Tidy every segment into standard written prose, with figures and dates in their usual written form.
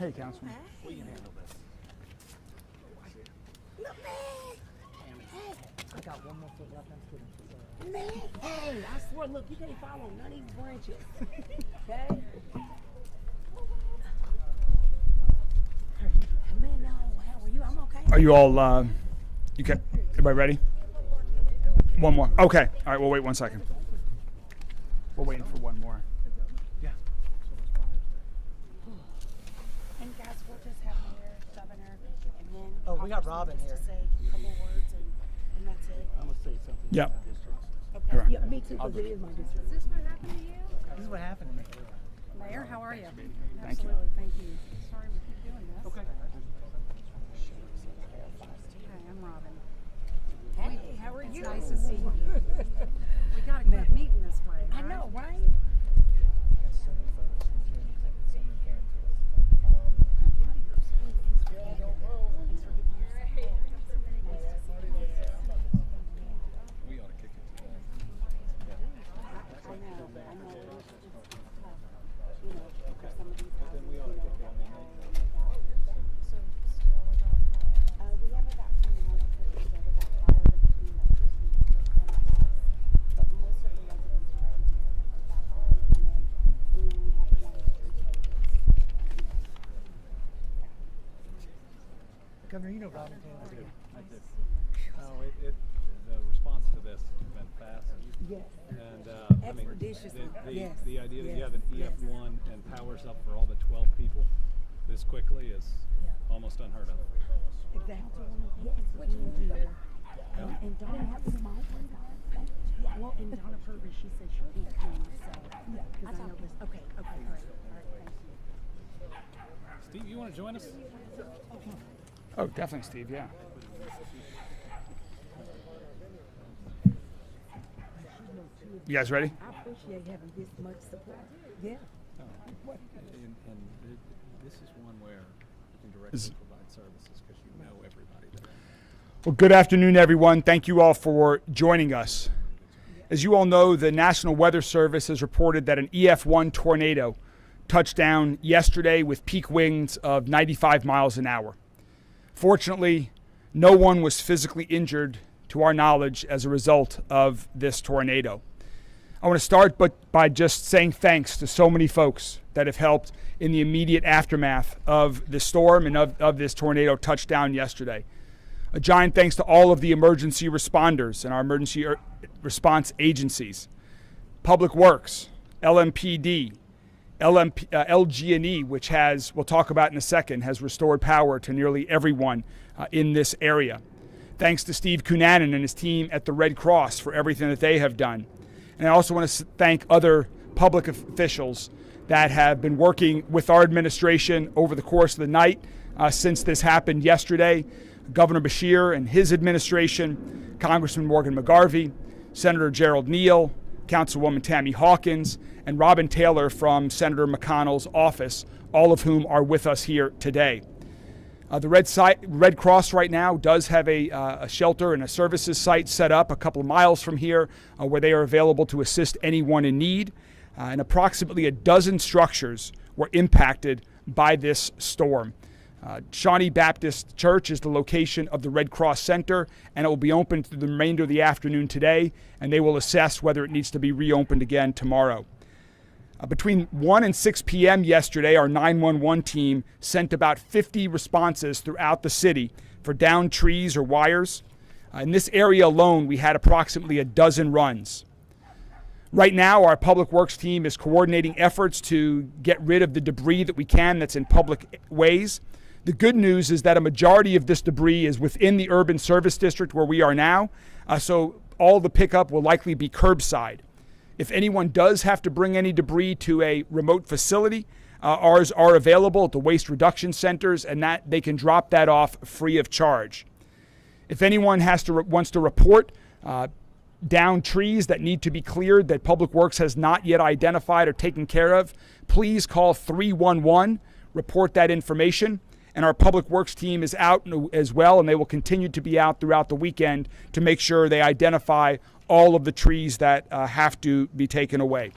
Hey, Councilwoman. We can handle this. Look, man. I got one more foot left. I'm kidding. Man, hey, I swear, look, you can't follow none of these branches. Okay? Man, no, how are you? I'm okay. Are you all, you can, everybody ready? One more. Okay. All right, we'll wait 1 second. We're waiting for one more. Yeah. And guys, we'll just have Mayor, Governor, and then. Oh, we got Robin here. To say a couple words, and that's it. I'm gonna say something. Yep. Okay. All right. Yeah, me too, because it is my district. Is this what happened to you? This is what happened to me. Mayor, how are you? Thank you. Absolutely, thank you. Sorry we keep doing this. Okay. Hi, I'm Robin. Hey, how are It's you? nice to see you. We gotta quit meeting this way, I right? know, right? We ought to kick it. Governor, you know Robin Taylor. I did. No, the response to this has been fast. Yes. And I mean, Expeditious. Yes. the idea that you Yes. have an EF1 and powers up for all the 12 people this quickly is almost unheard of. Exactly. Yes, what you do. And Donna have to mom. Well, and Donna Purvis, she said she can't come, so. Because I know this. Okay, great. All right, thank you. Steve, you want to join us? Oh, definitely, Steve, yeah. You guys ready? I appreciate having this much support. Yeah. And this is one where you can directly provide services because you know everybody there. Well, good afternoon, everyone. Thank you all for joining us. As you all know, the National Weather Service has reported that an EF1 tornado touched down yesterday with peak winds of 95 miles an hour. Fortunately, no one was physically injured to our knowledge as a result of this tornado. I want to start by just saying thanks to so many folks that have helped in the immediate aftermath of the storm and of this tornado touchdown yesterday. A giant thanks to all of the emergency responders and our emergency response agencies, Public Works, LMPD, LG&E, which we'll talk about in a second, has restored power to nearly everyone in this area. Thanks to Steve Cunanan and his team at the Red Cross for everything that they have done. And I also want to thank other public officials that have been working with our administration over the course of the night since this happened yesterday. Governor Beshear and his administration, Congressman Morgan McGarvey, Senator Gerald Neal, Councilwoman Tammy Hawkins, and Robin Taylor from Senator McConnell's office, all of whom are with us here today. The Red Cross right now does have a shelter and a services site set up a couple of miles from here where they are available to assist anyone in need. And approximately a dozen structures were impacted by this storm. Shawnee Baptist Church is the location of the Red Cross Center, and it will be open through the remainder of the afternoon today, and they will assess whether it needs to be reopened again tomorrow. Between 1 and 6 p.m. yesterday, our 911 team sent about 50 responses throughout the city for downed trees or wires. In this area alone, we had approximately a dozen runs. Right now, our Public Works team is coordinating efforts to get rid of the debris that we can that's in public ways. The good news is that a majority of this debris is within the urban service district where we are now, so all the pickup will likely be curbside. If anyone does have to bring any debris to a remote facility, ours are available at the waste reduction centers, and that they can drop that off free of charge. If anyone wants to report down trees that need to be cleared that Public Works has not yet identified or taken care of, please call 311, report that information. And our Public Works team is out as well, and they will continue to be out throughout the weekend to make sure they identify all of the trees that have to be taken away.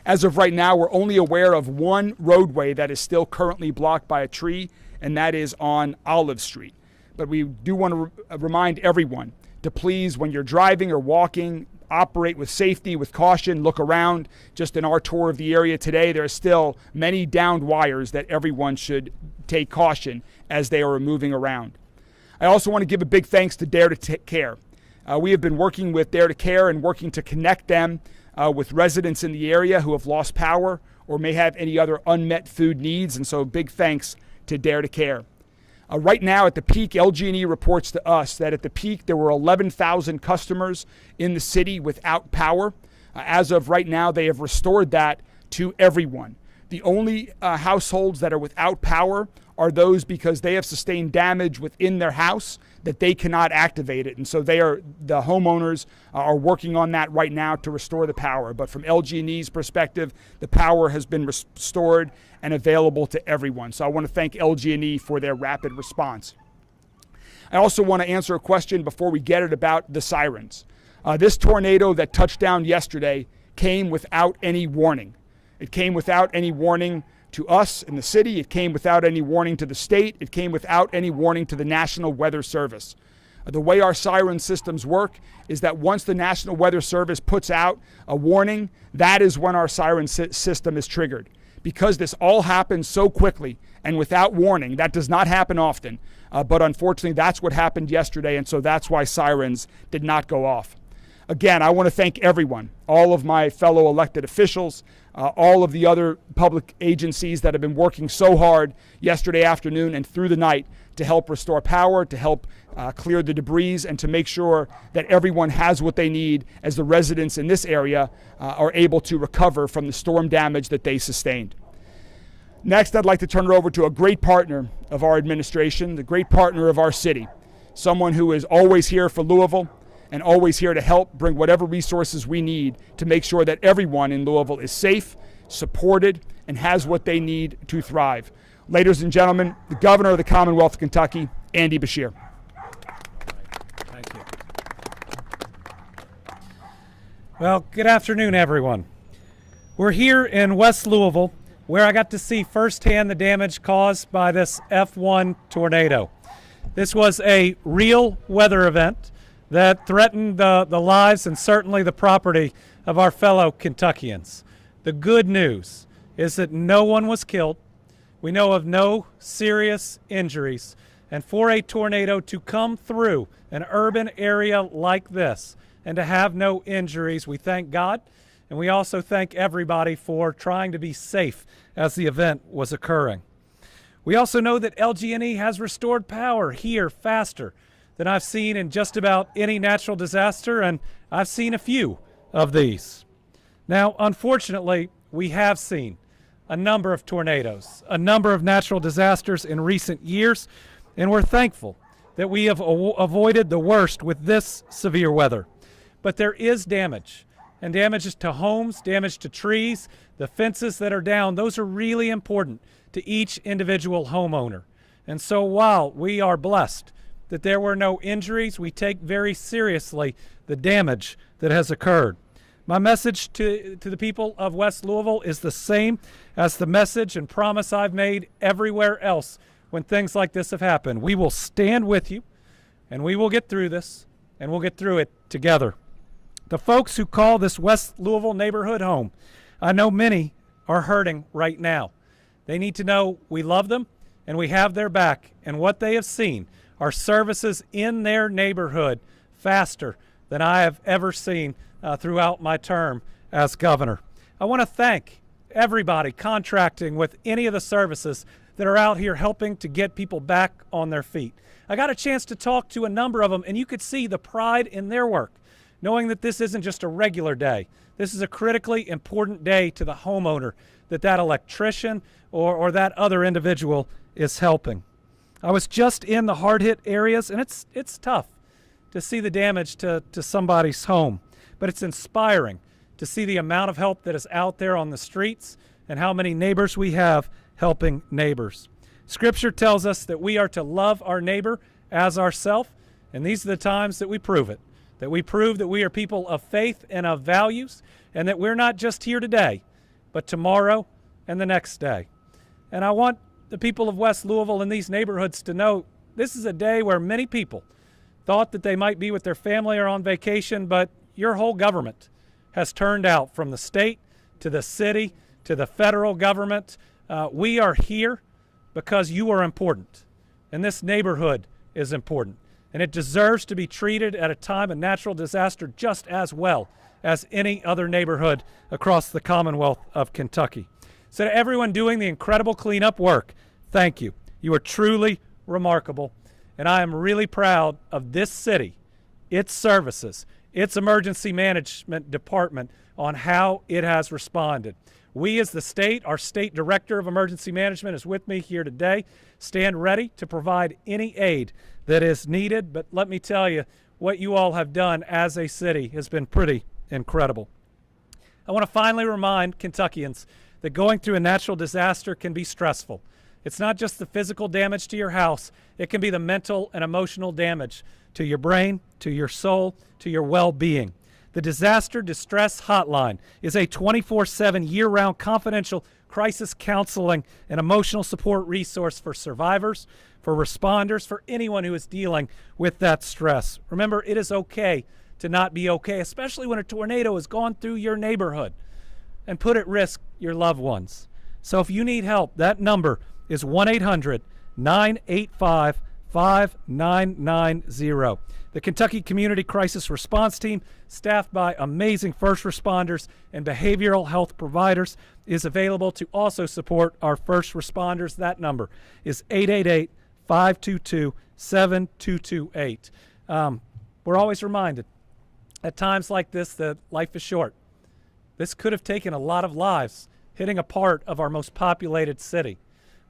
As of right now, we're only aware of one roadway that is still currently blocked by a tree, and that is on Olive Street. But we do want to remind everyone to please, when you're driving or walking, operate with safety, with caution, look around. Just in our tour of the area today, there are still many downed wires that everyone should take caution as they are moving around. I also want to give a big thanks to Dare to Care. We have been working with Dare to Care and working to connect them with residents in the area who have lost power or may have any other unmet food needs, and so big thanks to Dare to Care. Right now at the peak, LG&E reports to us that at the peak there were 11,000 customers in the city without power. As of right now, they have restored that to everyone. The only households that are without power are those because they have sustained damage within their house that they cannot activate it. And so the homeowners are working on that right now to restore the power. But from LG&E's perspective, the power has been restored and available to everyone. So I want to thank LG&E for their rapid response. I also want to answer a question before we get it about the sirens. This tornado that touched down yesterday came without any warning. It came without any warning to us in the city. It came without any warning to the state. It came without any warning to the National Weather Service. The way our siren systems work is that once the National Weather Service puts out a warning, that is when our siren system is triggered. Because this all happened so quickly and without warning, that does not happen often, but unfortunately that's what happened yesterday, and so that's why sirens did not go off. Again, I want to thank everyone, all of my fellow elected officials, all of the other public agencies that have been working so hard yesterday afternoon and through the night to help restore power, to help clear the debris, and to make sure that everyone has what they need as the residents in this area are able to recover from the storm damage that they sustained. Next, I'd like to turn it over to a great partner of our administration, the great partner of our city, someone who is always here for Louisville, and always here to help bring whatever resources we need to make sure that everyone in Louisville is safe, supported, and has what they need to thrive. Ladies and gentlemen, the Governor of the Commonwealth of Kentucky, Andy Beshear. Thank you. Well, good afternoon, everyone. We're here in West Louisville, where I got to see firsthand the damage caused by this F1 tornado. This was a real weather event that threatened the lives and certainly the property of our fellow Kentuckians. The good news is that no one was killed. We know of no serious injuries. And for a tornado to come through an urban area like this and to have no injuries, we thank God, and we also thank everybody for trying to be safe as the event was occurring. We also know that LG&E has restored power here faster than I've seen in just about any natural disaster, and I've seen a few of these. Now, unfortunately, we have seen a number of tornadoes, a number of natural disasters in recent years, and we're thankful that we have avoided the worst with this severe weather. But there is damage, and damages to homes, damage to trees, the fences that are down. Those are really important to each individual homeowner. And so while we are blessed that there were no injuries, we take very seriously the damage that has occurred. My message to the people of West Louisville is the same as the message and promise I've made everywhere else when things like this have happened. We will stand with you, and we will get through this, and we'll get through it together. The folks who call this West Louisville neighborhood home, I know many are hurting right now. They need to know we love them and we have their back, and what they have seen are services in their neighborhood faster than I have ever seen throughout my term as governor. I want to thank everybody contracting with any of the services that are out here helping to get people back on their feet. I got a chance to talk to a number of them, and you could see the pride in their work, knowing that this isn't just a regular day. This is a critically important day to the homeowner that electrician or that other individual is helping. I was just in the hard-hit areas, and it's tough to see the damage to somebody's home, but it's inspiring to see the amount of help that is out there on the streets and how many neighbors we have helping neighbors. Scripture tells us that we are to love our neighbor as ourselves, and these are the times that we prove it, that we prove that we are people of faith and of values, and that we're not just here today, but tomorrow and the next day. And I want the people of West Louisville and these neighborhoods to know this is a day where many people thought that they might be with their family or on vacation, but your whole government has turned out, from the state to the city to the federal government. We are here because you are important, and this neighborhood is important, and it deserves to be treated at a time of natural disaster just as well as any other neighborhood across the Commonwealth of Kentucky. So to everyone doing the incredible cleanup work, thank you. You are truly remarkable, and I am really proud of this city, its services, its emergency management department on how it has responded. We as the state, our state director of emergency management is with me here today, stand ready to provide any aid that is needed. But let me tell you, what you all have done as a city has been pretty incredible. I want to finally remind Kentuckians that going through a natural disaster can be stressful. It's not just the physical damage to your house, it can be the mental and emotional damage to your brain, to your soul, to your well-being. The Disaster Distress Hotline is a 24/7 year-round confidential crisis counseling and emotional support resource for survivors, for responders, for anyone who is dealing with that stress. Remember, it is okay to not be okay, especially when a tornado has gone through your neighborhood and put at risk your loved ones. So if you need help, that number is 1-800-985-5990. The Kentucky Community Crisis Response Team, staffed by amazing first responders and behavioral health providers, is available to also support our first responders. That number is 888-522-7228. We're always reminded at times like this that life is short. This could have taken a lot of lives, hitting a part of our most populated city.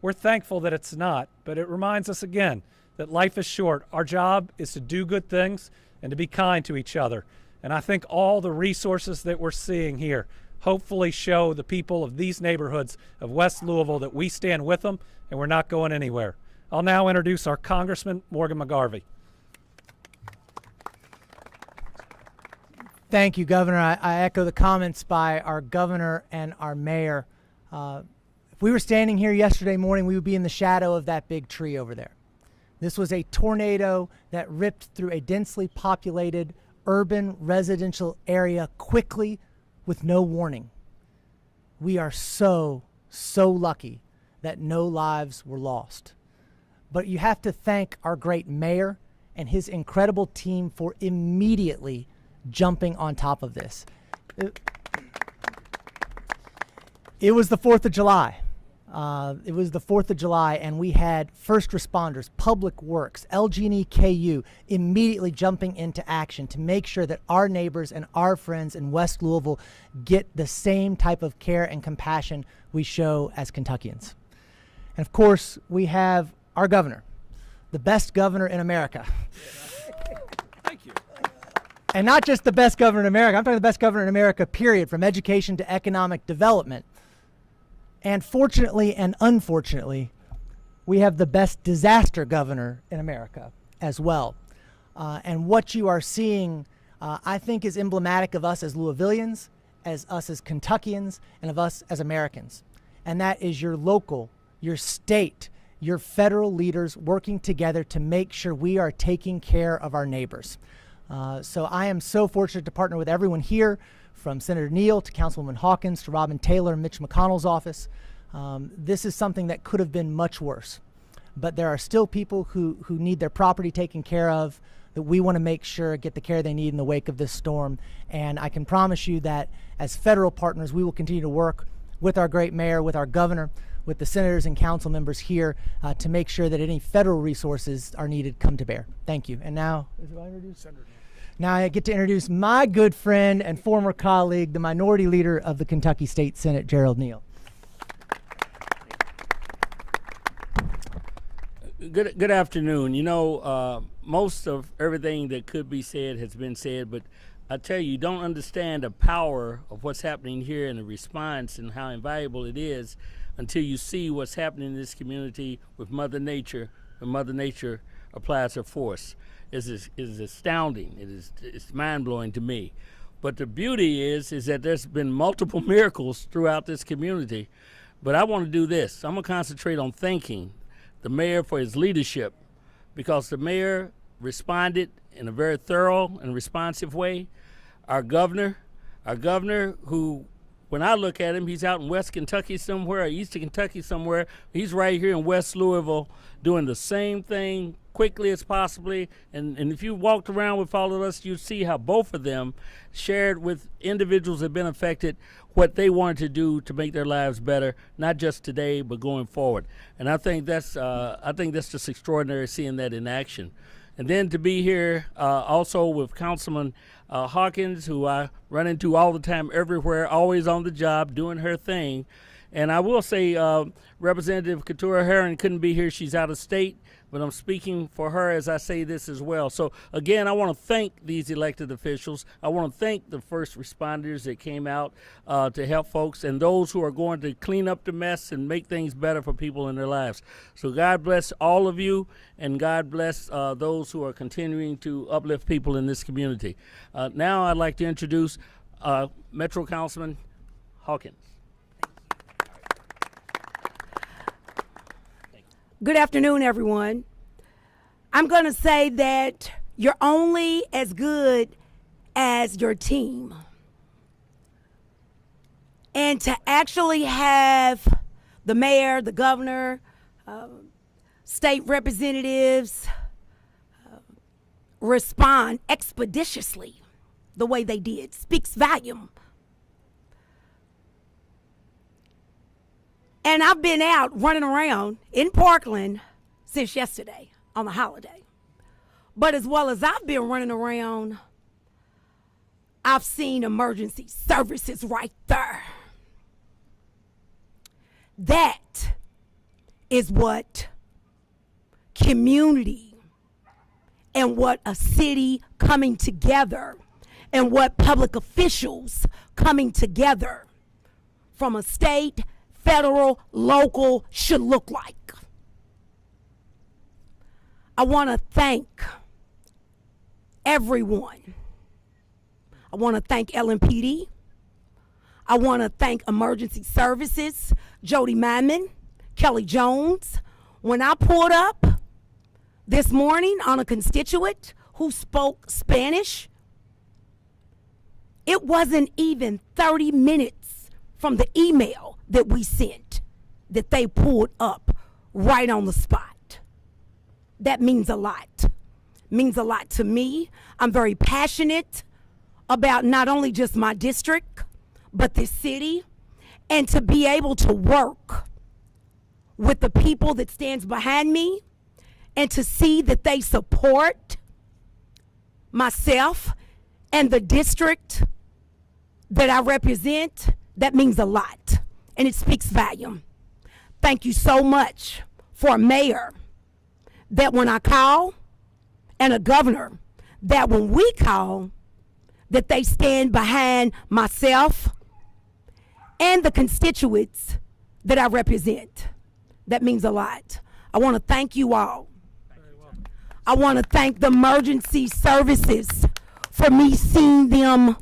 We're thankful that it's not, but it reminds us again that life is short. Our job is to do good things and to be kind to each other. And I think all the resources that we're seeing here hopefully show the people of these neighborhoods of West Louisville that we stand with them and we're not going anywhere. I'll now introduce our Congressman, Morgan McGarvey. Thank you, Governor. I echo the comments by our governor and our mayor. If we were standing here yesterday morning, we would be in the shadow of that big tree over there. This was a tornado that ripped through a densely populated urban residential area quickly with no warning. We are so lucky that no lives were lost. But you have to thank our great mayor and his incredible team for immediately jumping on top of this. It was the 4th of July. And we had first responders, public works, LG&E KU immediately jumping into action to make sure that our neighbors and our friends in West Louisville get the same type of care and compassion we show as Kentuckians. And of course, we have our governor, the best governor in America. Thank you. And not just the best governor in America, I'm talking the best governor in America, period, from education to economic development. And fortunately and unfortunately, we have the best disaster governor in America as well. And what you are seeing, I think, is emblematic of us as Louisvillians, as us as Kentuckians, and of us as Americans. And that is your local, your state, your federal leaders working together to make sure we are taking care of our neighbors. So I am so fortunate to partner with everyone here, from Senator Neal to Councilwoman Hawkins to Robin Taylor and Mitch McConnell's office. This is something that could have been much worse. But there are still people who need their property taken care of, that we want to make sure get the care they need in the wake of this storm. And I can promise you that as federal partners, we will continue to work with our great mayor, with our governor, with the senators and council members here to make sure that any federal resources are needed come to bear. Thank you. And now, now I get to introduce my good friend and former colleague, the minority leader of the Kentucky State Senate, Gerald Neal. Good afternoon. You know, most of everything that could be said has been said, but I tell you, you don't understand the power of what's happening here and the response and how invaluable it is until you see what's happening in this community with Mother Nature, when Mother Nature applies her force. Is astounding. It's mind-blowing to me. But the beauty is that there's been multiple miracles throughout this community. But I want to do this. I'm going to concentrate on thanking the mayor for his leadership, because the mayor responded in a very thorough and responsive way. Our governor who, when I look at him, he's out in West Kentucky somewhere, or Eastern Kentucky somewhere. He's right here in West Louisville doing the same thing quickly as possibly. And if you walked around with all of us, you'd see how both of them shared with individuals that have been affected what they wanted to do to make their lives better, not just today, but going forward. And I think that's just extraordinary, seeing that in action. And then to be here also with Councilman Hawkins, who I run into all the time everywhere, always on the job, doing her thing. And I will say Representative Keturah Herron couldn't be here. She's out of state, but I'm speaking for her as I say this as well. So again, I want to thank these elected officials. I want to thank the first responders that came out to help folks, and those who are going to clean up the mess and make things better for people in their lives. So God bless all of you, and God bless those who are continuing to uplift people in this community. Now I'd like to introduce Metro Councilman Hawkins. Good afternoon, everyone. I'm going to say that you're only as good as your team. And to actually have the mayor, the governor, state representatives respond expeditiously the way they did speaks volume. And I've been out running around in Parkland since yesterday on the holiday. But as well as I've been running around, I've seen emergency services right there. That is what community and what a city coming together and what public officials coming together from a state, federal, local should look like. I want to thank everyone. I want to thank LMPD. I want to thank Emergency Services, Jody Mammon, Kelly Jones. When I pulled up this morning on a constituent who spoke Spanish, it wasn't even 30 minutes from the email that we sent that they pulled up right on the spot. That means a lot. Means a lot to me. I'm very passionate about not only just my district, but this city, and to be able to work with the people that stands behind me and to see that they support myself and the district that I represent, that means a lot. And it speaks volume. Thank you so much for a mayor that when I call, and a governor that when we call, that they stand behind myself and the constituents that I represent. That means a lot. I want to thank you all. I want to thank the emergency services for me seeing them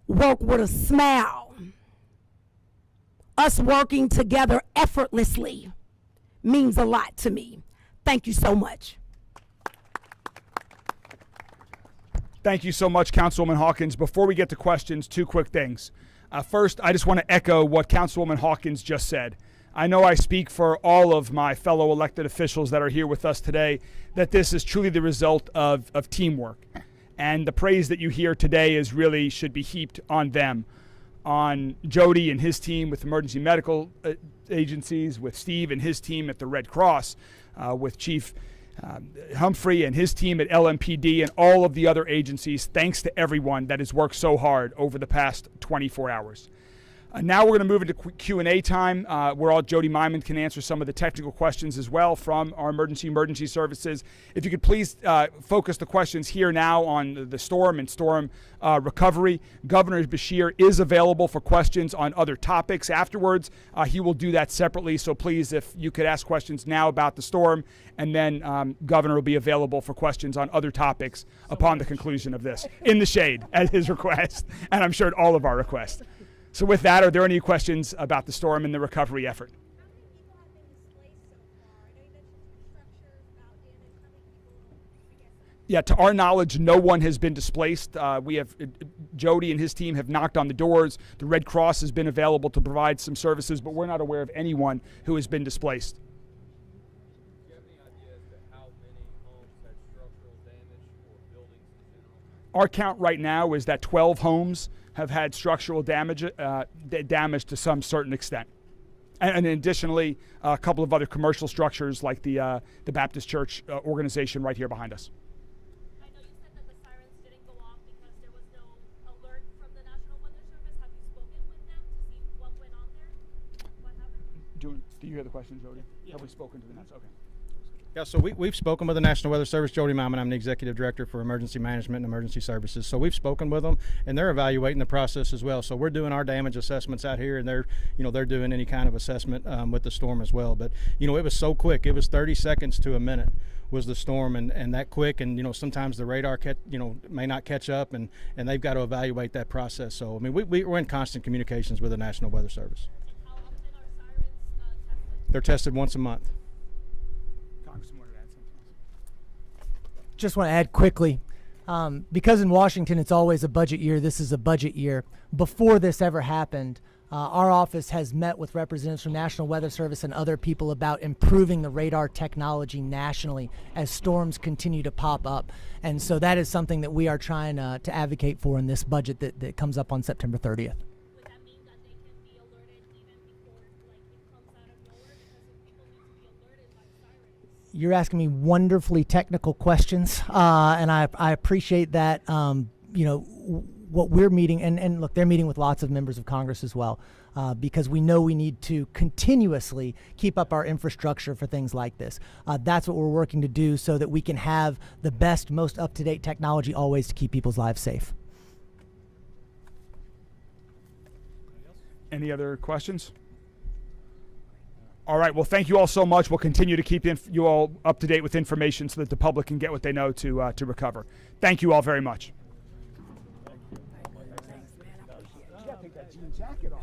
work with a smile. Us working together effortlessly means a lot to me. Thank you so much. Thank you so much, Councilwoman Hawkins. Before we get to questions, two quick things. First, I just want to echo what Councilwoman Hawkins just said. I know I speak for all of my fellow elected officials that are here with us today, that this is truly the result of teamwork. And the praise that you hear today is really should be heaped on them, on Jody and his team with emergency medical agencies, with Steve and his team at the Red Cross, with Chief Humphrey and his team at LMPD and all of the other agencies. Thanks to everyone that has worked so hard over the past 24 hours. Now we're going to move into Q&A time, where all Jody Myman can answer some of the technical questions as well from our emergency services. If you could please focus the questions here now on the storm and storm recovery. Governor Beshear is available for questions on other topics afterwards. He will do that separately, so please, if you could ask questions now about the storm, and then Governor will be available for questions on other topics upon the conclusion of this, in the shade, at his request, and I'm sure at all of our requests. So with that, are there any questions about the storm and the recovery effort? Yeah, to our knowledge, no one has been displaced. We have Jody and his team have knocked on the doors. The Red Cross has been available to provide some services, but we're not aware of anyone who has been displaced. Do you have any idea as to how many homes had structural damage or buildings in general? Our count right now is that 12 homes have had structural damage to some certain extent. And additionally, a couple of other commercial structures like the Baptist Church organization right here behind us. I know you said that the sirens didn't go off because there was no alert from the National Weather Service. Have you spoken with them to see what went on there? What happened? Do you hear the question, Jody? Yeah. Have we spoken to the Nats? Okay. Yeah, so we've spoken with the National Weather Service. Jody Myman, I'm the Executive Director for Emergency Management and Emergency Services. So we've spoken with them, and they're evaluating the process as well. So we're doing our damage assessments out here, and they're doing any kind of assessment with the storm as well. But, it was so quick. It was 30 seconds to a minute was the storm, and that quick. And, sometimes the radar may not catch up, and they've got to evaluate that process. So, I mean, we're in constant communications with the National Weather Service. How often are sirens tested? They're tested once a month. Just want to add quickly, because in Washington it's always a budget year, this is a budget year. Before this ever happened, our office has met with representatives from National Weather Service and other people about improving the radar technology nationally as storms continue to pop up. And so that is something that we are trying to advocate for in this budget that comes up on September 30th. Would that mean that they can be alerted even before it comes out of nowhere? Because people need to be alerted by sirens. You're asking me wonderfully technical questions, and I appreciate that. What we're meeting, and look, they're meeting with lots of members of Congress as well, because we know we need to continuously keep up our infrastructure for things like this. That's what we're working to do so that we can have the best, most up-to-date technology always to keep people's lives safe. Any other questions? All right, well, thank you all so much. We'll continue to keep you all up to date with information so that the public can get what they know to recover. Thank you all very much. Take that jean jacket off.